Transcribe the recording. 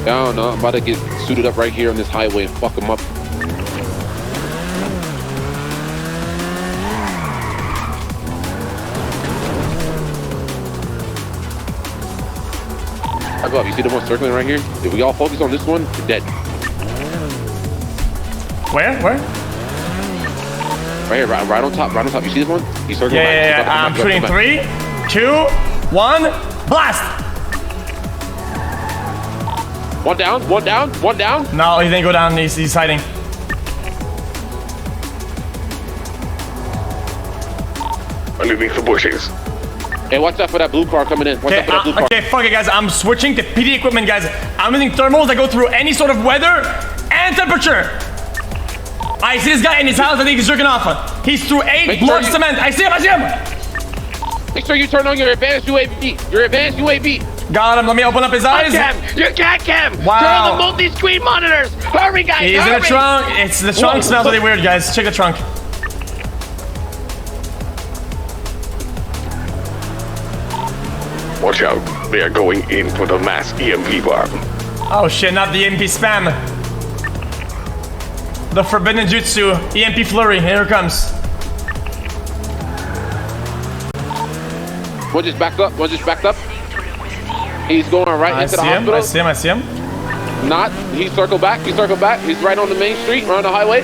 I don't know. I'm about to get suited up right here on this highway and fuck him up. I go up. You see the one circling right here? If we all focus on this one, we're dead. Where? Where? Right here, right on top, right on top. You see this one? He's circling back. Yeah. I'm shooting 3, 2, 1, blast! One down, one down, one down. No, he didn't go down. He's hiding. Underneath the bushes. Hey, watch out for that blue car coming in. Watch out for that blue car. Okay, fuck it, guys. I'm switching to PD equipment, guys. I'm using thermals that go through any sort of weather and temperature. I see this guy in his house. I think he's jerking off. He's through 8 blocks of cement. I see him. I see him. Make sure you turn on your advanced UAV. Your advanced UAV. Got him. Let me open up his eyes. You can't cam. Wow. Turn on the multi-screen monitors. Hurry, guys. He's in the trunk. It's the trunk smells really weird, guys. Check the trunk. Watch out. They are going in for the mass EMP bomb. Oh shit, not the EMP spam. The forbidden jutsu. EMP flurry. Here it comes. One just backed up. One just backed up. He's going right into the hospital. I see him. Not. He circled back. He circled back. He's right on the main street, right on the highway.